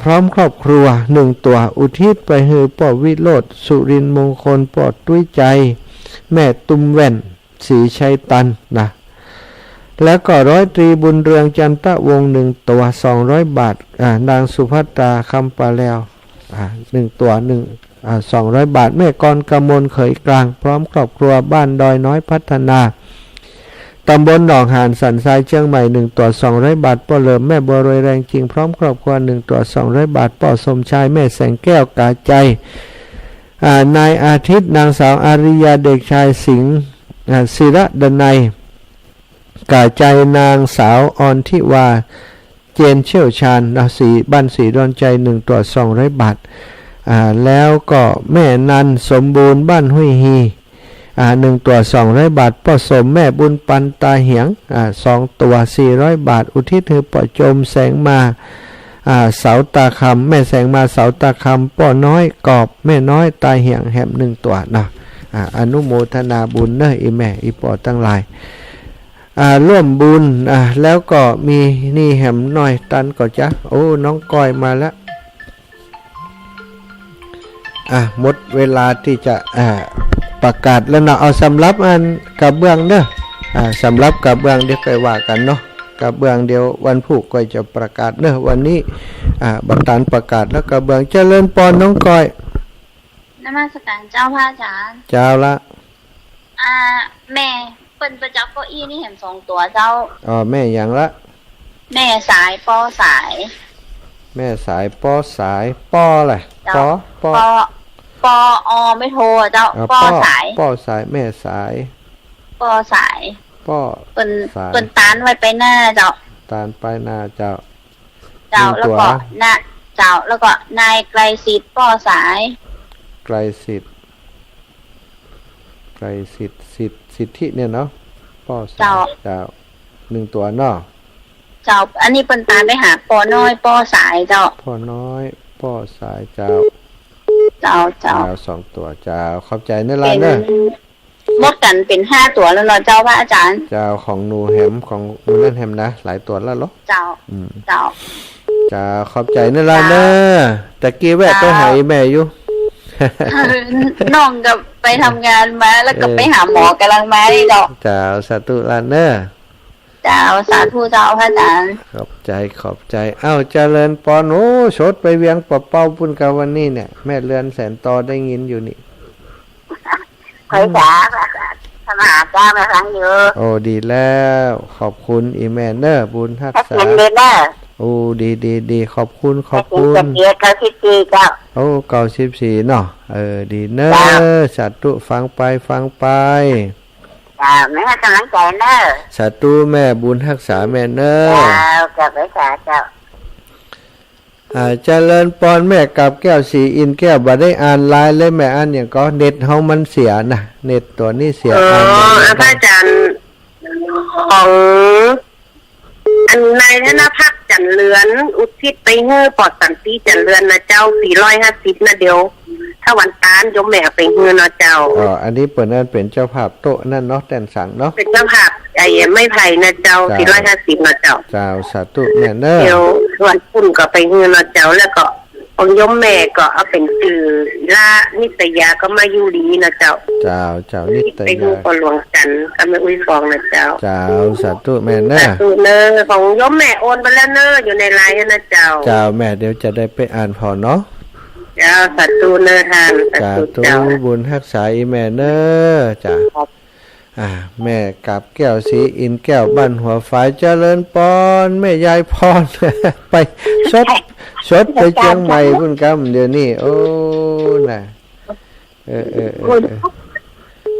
พร้อมครอบครัว1 ตัวอุทิศไปเหือปอดวิโรจน์สุรินทร์มงคลปอดตุ้ยใจแม่ตุ้มแว่นศรีชัยตันนะแล้วก็ร้อยตรีบุญเรืองจันทวงศ์1 ตัว200 บาทนางสุภัตราคำปาแล้ว1 ตัว200 บาทแม่กรกมลเขยกลางพร้อมครอบครัวบ้านดอยน้อยพัฒนาตำบลหนองหานสันทรายเชียงใหม่1 ตัว200 บาทป้อเหลิมแม่บัวรวยแรงจริงพร้อมครอบครัว1 ตัว200 บาทป้อสมชายแม่แสงแก้วกาใจนายอาทิตย์นางสาวอาริยาเด็กชายสิงห์ศิระดนัยกาใจนางสาวออนทิวาเจนเชี่ยวชาญบ้านสีดอนใจ1 ตัว200 บาทแล้วก็แม่นันสมบูรณ์บ้านห้วยฮี1 ตัว200 บาทป้อสมแม่บุญปันตาเหียง2 ตัว400 บาทอุทิศให้ป้อจมแสงมาเสาตาคำแม่แสงมาเสาตาคำป้อน้อยกอบแม่น้อยตาเหียงแหม1 ตัวนะอนุโมทนาบุญเนอะอีแม่อีป้อตั้งหลายร่วมบุญแล้วก็มีนี่แหมหน่อยตันก็จ๊ะโอ้น้องก้อยมาแล้วหมดเวลาที่จะประกาศแล้วนะเอาสำรับอันกับเบื้องเนอะสำรับกับเบื้องเดี๋ยวไปว่ากันเนาะกับเบื้องเดียววันพุธก็จะประกาศเนอะวันนี้บัตรฐานประกาศแล้วกับเบื้องเจริญปอนน้องก้อยนมัสการเจ้าพระอาจารย์เจ้าละแม่เป็นประจับเก้าอี้นี่เห็น2 ตัวเจ้าแม่อย่างละแม่สายปอสายแม่สายปอสายปออะไรปอไม่โทรเจ้าปอสายแม่สายปอสายปอเป็นตานไว้ไปหน้าเจ้าตานไปหน้าเจ้าแล้วก็หน้าเจ้าแล้วก็นายไกรสิทธิ์ปอสายไกรสิทธิ์สิทธิเนี่ยเนาะป้อสายเจ้า1 ตัวเนาะเจ้าอันนี้เป็นตานไปหาปอน้อยปอสายเจ้าปอน้อยปอสายเจ้า2 ตัวเจ้าขอบใจในร้านเนอะหมดกันเป็น5 ตัวแล้วเนาะเจ้าพระอาจารย์เจ้าของหนูแฮมของหนูนั่นแฮมนะหลายตัวแล้วเหรอเจ้าขอบใจในร้านเนอะตะกี้แวะไปหาแม่อยู่น้องกับไปทำงานมาแล้วก็ไปหาหมอกำลังมาดิเจ้าสาธุร้านเนอะเจ้าสาธุเจ้าพระอาจารย์ขอบใจเจริญปอนโอ้ชดไปเวียงปะเป้าพุ่นกาวันนี้เนี่ยแม่เรือนแสนตอได้ยินอยู่นี่เคยจ๋าสมาจ้ามาครั้งเยอะโอ้ดีแล้วขอบคุณอีแม่เนอร์บุญทักษาโอ้ดีขอบคุณ94เจ้าโอ้94เนาะดีเนอร์สาธุฟังไปแม่กำลังใจเนอสาธุแม่บุญทักษาแม่เนอกับไว้สาเจ้าเจริญปอนแม่กับแก้วสีอินแก้วบ่ได้อ่านไลน์เลยแม่อ่านอย่างก็เน็ตเฮามันเสียนะเน็ตตัวนี้เสียพระอาจารย์ของอันนายธนภักดิ์จันเรือนอุทิศไปเฮือปอดสันติจันเรือนนะเจ้า450นะเดียวถ้าวันตานยมแม่ไปเฮือเนาะเจ้าอันนี้เปิดนั่นเป็นเจ้าภาพโต๊ะนั่นเนาะแต่นสังเนาะเป็นเจ้าภาพไม่ไผ่นะเจ้า450นะเจ้าสาธุแม่เนอเดี๋ยววันพุ่นก็ไปเฮือเนาะเจ้าแล้วก็องยมแม่ก็เอาเป็นชื่อละนิตยาก็มาอยู่ดีนะเจ้านิตยาไปดูปหลวงจันทร์ก็ไม่อุ้ยฟองนะเจ้าสาธุแม่เนอสาธุเนอของยมแม่โอนไปแล้วเนออยู่ในไลน์นะเจ้าแม่เดี๋ยวจะได้ไปอ่านพอเนาะสาธุเนอทานสาธุบุญรักษาอีแม่เนอจ้าแม่กับแก้วสีอินแก้วบ้านหัวฝายเจริญปอนแม่ยายพรไปชดไปเชียงใหม่พุ่นกำเดี๋ยวนี้โอ้น่ะ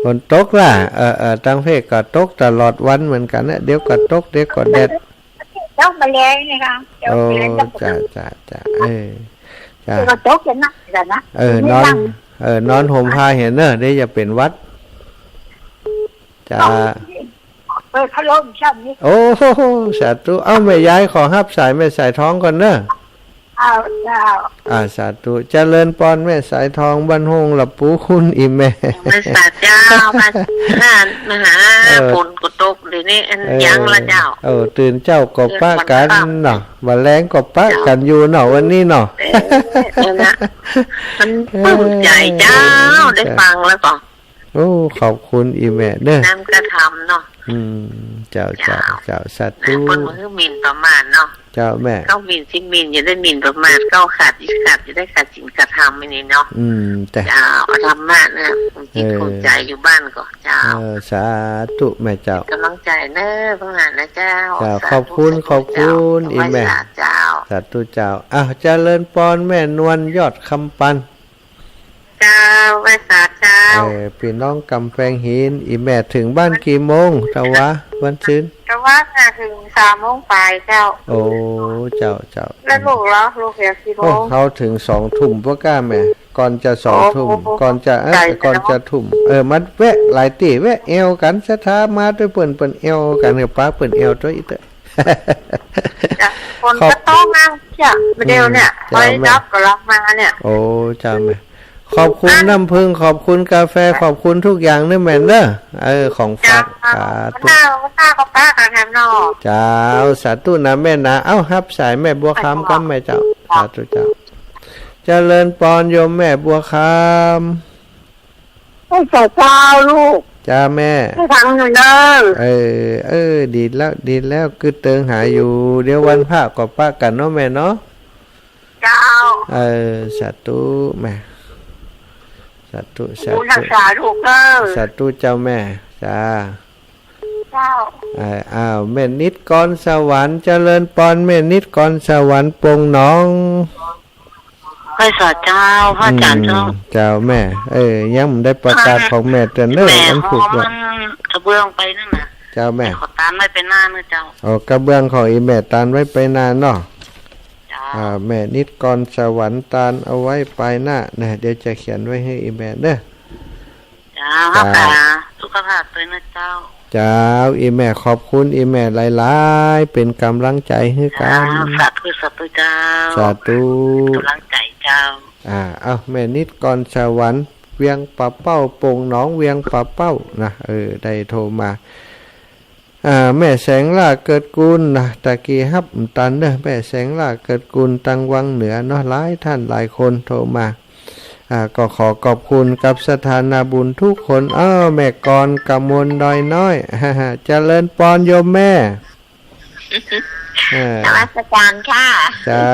ฝนตกล่ะตั้งเพศก็ตกตลอดวันเหมือนกันนะเดี๋ยวก็ตกเดี๋ยวก็แดด cháu mà lên này không cháu โอ้ lên cháu จ้า cũng จ้าจ้าจ้า có tốt cho nó là nó นอนนอนห่มผ้าเห็นเนอะเดี๋ยวจะเป็นหวัดจ้า rồiเขาล้มช่ำนี่ โอ้โหสาธุเอ้าแม่ยายขอฮับสายแม่สายทองก่อนเนอะ เอาเอา สาธุเจริญปอนแม่สายทองบ้านฮงหลับปูคุณอีแม่ มาสาเจ้ามาหาฝนก็ตกเดี๋ยวนี้อันยังละเจ้า ตื่นเจ้าก็ป้ากันเนาะวันแรงก็ป้ากันอยู่เนาะวันนี้เนาะ นะมันปลื้มใจเจ้าได้ฟังแล้วก็ โอ้ขอบคุณอีแม่เด้อ น้ำกระทำเนาะ เจ้าสาธุ คนมือหมิ่นประมาทเนาะ เจ้าแม่ เข้าหมิ่นสิหมิ่นอย่าได้หมิ่นประมาทเข้าขาดจะได้ขาดสินกระทำไม่นี่เนาะ แต่ เจ้าเอาธรรมะเนี่ยผมจิตคงใจอยู่บ้านก็เจ้า สาธุแม่เจ้าก ำลังใจเนอะพระงานนะเจ้า ขอบคุณอีแม่ เจ้า สาธุเจ้าเจริญปอนแม่นวลยอดคำปัน เจ้าไว้สาเจ้า พี่น้องกำแพงหินอีแม่ถึงบ้านกี่โมงตะวะวันซื้น แต่ว่าถึง3 โมงไปเจ้า โอ้เจ้า แล้วลูกเหรอลูกเสียกี่โมง เขาถึง2 ทุ่มพวกก้าแม่ก่อนจะ2 ทุ่มก่อนจะทุ่มมันแวะหลายตีแวะเอวกันสถามาด้วยเปิ่นเอวกันกับป้าเปิ่นเอวตัวอีเตอ คนก็ต้องนั่งจ้ะเดี๋ยวเนี่ยคอยรับก็รับมาเนี่ย โอ้เจ้าแม่ขอบคุณน้ำผึ้งขอบคุณกาแฟขอบคุณทุกอย่างนี่แม่เด้อของฝากสาธุ ข้าก็ป้ากันแถมนอก เจ้าสาธุนะแม่นะฮับสายแม่บัวคำก็แม่เจ้าสาธุเจ้าเจริญปอนโยมแม่บัวค ให้ใส่เจ้าลูก ำจ้าแม่ ให้ทางหนึ่งเด้อ ดีแล้วคือเติงหาอยู่เดี๋ยววันพระก็ป้ากันเนาะแม่เนาะ เจ้า สาธุแม่สาธุ คุณรักษาลูกเด้อ สาธุเจ้าแม่จ้า เจ้า แม่นิดกรสวรรค์เจริญปอนแม่นิดกรสวรรค์ปงน้อง ไว้สาเจ้าพระอาจารย์เจ้า เจ้าแม่ยังไม่ได้ประกาศของแม่แต่เนิ่น แม่ มัน ห ผู อก ม ว่า มันกระเบื้องไปนั่นน่ะ เจ้าแม่ ขอตามไม่เป็นหน้าเนอะเจ้า กระเบื้องของอีแม่ตานไว้ไปนานเนาะ เจ้า แม่นิดกรสวรรค์ตานเอาไว้ปลายหน้านะเดี๋ยวจะเขียนไว้ให้อีแม่เด้อ เจ้าพระอาสุขภาพตัวนะเจ้า เจ้าอีแม่ขอบคุณอีแม่หลายๆเป็นกำลังใจให้กั เจ้าน สาธุเจ้า สาธุ กำลังใจเจ้า แม่นิดกรสวรรค์เวียงปะเป้าปงหนองเวียงปะเป้านะได้โทรมาแม่แสงล่าเกิดกุลนะตะกี้ฮับตันเด้อแม่แสงล่าเกิดกุลตังวังเหนือเนาะหลายท่านหลายคนโทรมาก็ขอขอบคุณกับสถานาบุญทุกคนแม่กรกำมลดอยน้อยเจริญปอนโยมแม่นมัสการค่ะ จ้า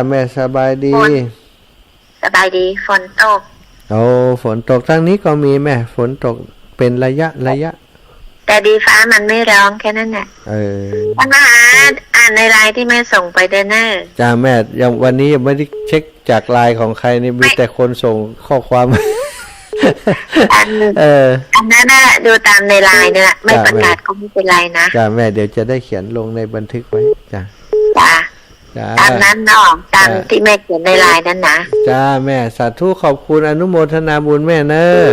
แม่สบายดี สบายดีฝนตก โอ้ฝนตกทางนี้ก็มีแม่ฝนตกเป็นระยะ แต่ดีฟ้ามันไม่ร้องแค่นั้นแหละท่านมาหาอ่านในไลน์ที่แม่ส่งไปเดนเนอร์ จ้าแม่ยังวันนี้ยังไม่ได้เช็คจากไลน์ของใครนี่มีแต่คนส่งข้อความ อันนั้นน่ะดูตามในไลน์เนี่ยไม่ประกาศก็ไม่เป็นไรนะ จ้าแม่เดี๋ยวจะได้เขียนลงในบันทึกไว้จ้า จ้าตามนั้นเนาะตามที่แม่เขียนในไลน์นั้นนะ จ้าแม่สาธุขอบคุณอนุโมทนาบุญแม่เนอะ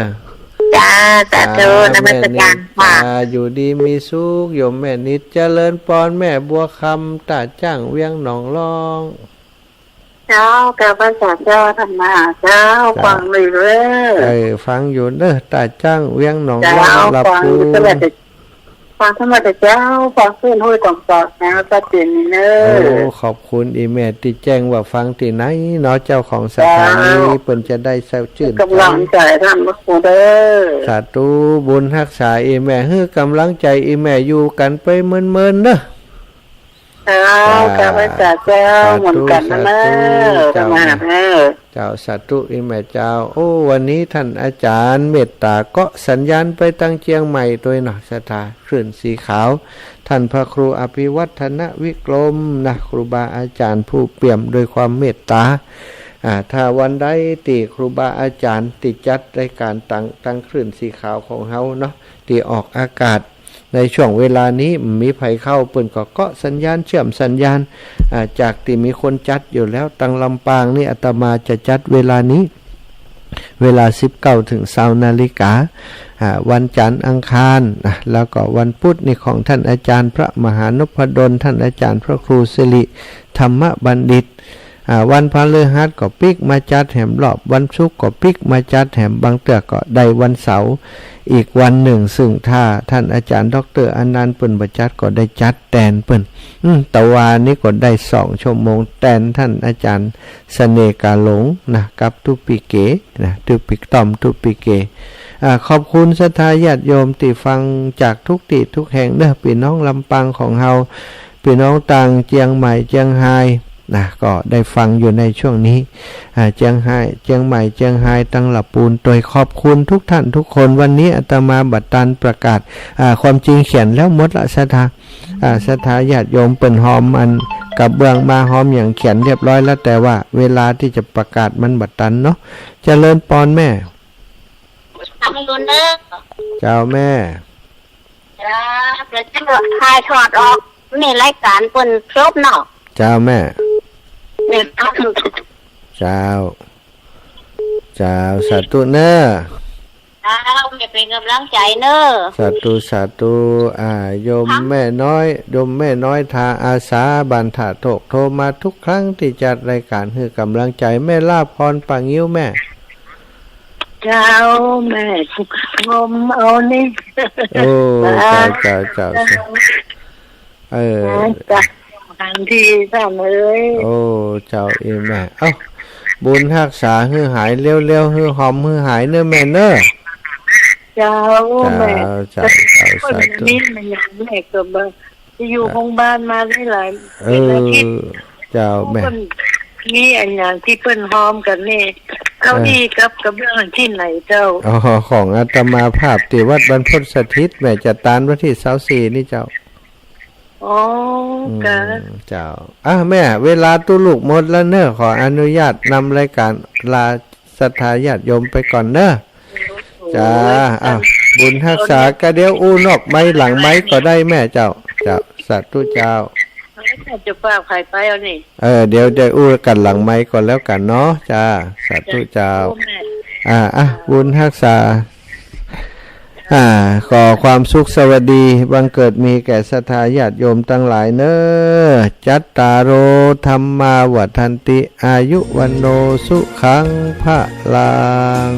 จ้าสาธุนมัสการค่ะ อยู่ดีมีสุขโยมแม่นิดเจริญปอนแม่บัวคำตาจ้างเวียงหนองรอง เจ้าแกภาษาเจ้าธรรมะเจ้าฟังเลยฟังอยู่เนอะตาจ้างเวียงหนอง เจ้าร องรับ ฟัง รู้ ฟังธรรมะเจ้าฟังขึ้นห้วยกองสอดนะก็เปลี่ยนเนอ ขอบคุณอีเมลที่แจ้งว่าฟังที่ไหนเนาะเจ้าของสถานีเปิ่นจะได้เซลจื่น กำลังใจทำมาคูเด้อ สาธุบุญรักษาอีแม่ฮื้อกำลังใจอีแม่อยู่กันไปเมินๆเนอะ เจ้าแกภาษาเจ้าเหมือนกันนะเนอะธรรมะเนอะ เจ้าสาธุอีแม่เจ้าวันนี้ท่านอาจารย์เมตตาก็สัญญาณไปตั้งเชียงใหม่โดยหนอสถาคลื่นสีขาวท่านพระครูอภิวัฒนวิกรมนะครูบาอาจารย์ผู้เปี่ยมโดยความเมตตา ถ้าวันใดตีครูบาอาจารย์ติจัดรายการตั้งคลื่นสีขาวของเฮาเนาะตีออกอากาศในช่วงเวลานี้มีภัยเข้าเปิ้นก็เกาะสัญญาณเชื่อมสัญญาณจากที่มีคนจัดอยู่แล้วตั้งลำปางนี่อาตมาจะจัดเวลานี้เวลา 19 ถึง 20 นาฬิกาวันจันทร์อังคารแล้วก็วันพุธนี่ของท่านอาจารย์พระมหานพดลท่านอาจารย์พระครูสิริธรรมบัณฑิตวันพฤหัสก็ปิกมาจัดแถมรอบวันศุกร์ก็ปิกมาจัดแถมบางเตือก็ได้วันเสาร์อีกวันหนึ่งซึ่งถ้าท่านอาจารย์ดร.อนันต์เปิ้นบ่จัดก็ได้จัดแตนเปิ้นตะวานี้ก็ได้2 ชั่วโมงแตนท่านอาจารย์เสน่ห์กาหลงนะกับทุปิเกนะทุปิกต้อมทุปิเกขอบคุณศรัทธาญาติโยมที่ฟังจากทุกที่ทุกแห่งเด้อพี่น้องลำปางของเฮาพี่น้องต่างเจียงใหม่เจียงไฮ้ก็ได้ฟังอยู่ในช่วงนี้เจียงไฮ้เจียงใหม่เจียงไฮ้ตั้งหลับปูนโดยขอบคุณทุกท่านทุกคนวันนี้อาตมาบัดตันประกาศความจริงเขียนแล้วหมดละศรัทธาญาติโยมเปิ้นหอมอันกับเบื้องมาหอมอย่างเขียนเรียบร้อยแล้วแต่ว่าเวลาที่จะประกาศมันบัดตันเนาะเจริญปอนแม่เจ้าแม่จ้าเดี๋ยวจะถ่ายทอดออกนี่รายการเปิ้นครบเนาะเจ้าแม่นี่เจ้าสาธุเนอะไม่เป็นกำลังใจเนอะสาธุโยมแม่น้อยทาอาสาบันถาโตกโทรมาทุกครั้งที่จัดรายการคือกำลังใจแม่ลาพรปางยิ้วแม่เจ้าแม่ทุกลมเอานี่โอ้เจ้าทันทีท่านเอ้ยโอ้เจ้าเอแม่บุญรักษาฮือหายเร็วๆฮือหอมฮือหายเนื้อแม่เน้อเจ้าแม่สาธุนี่มันยังแม่ก็บ่จะอยู่โรงพยาบาลมาได้หลายอาทิตย์เจ้าแม่นี่อันอย่างที่เปิ้นหอมกันนี่เก้าอี้กับกระเบื้องที่ไหนเจ้าของอาตมาภาพที่วัดบรรพตสถิตแม่จะตานวันที่24นี่เจ้าเจ้าแม่เวลาตู้ลูกหมดแล้วเนอะขออนุญาตนำรายการลาศรัทธาญาติโยมไปก่อนเนอะจ้าบุญรักษากระเดียวอู้นอกไม้หลังไม้ก็ได้แม่เจ้าสาธุเจ้าจะฝากใครไปเอานี่เดี๋ยวได้อู้กันหลังไม้ก่อนแล้วกันเนาะจ้าสาธุเจ้าบุญรักษาขอความสุขสวัสดีบังเกิดมีแก่ศรัทธาญาติโยมทั้งหลายเนอจัตตารโอธัมมาวัฏันติอายุวันโนสุขังพะลัง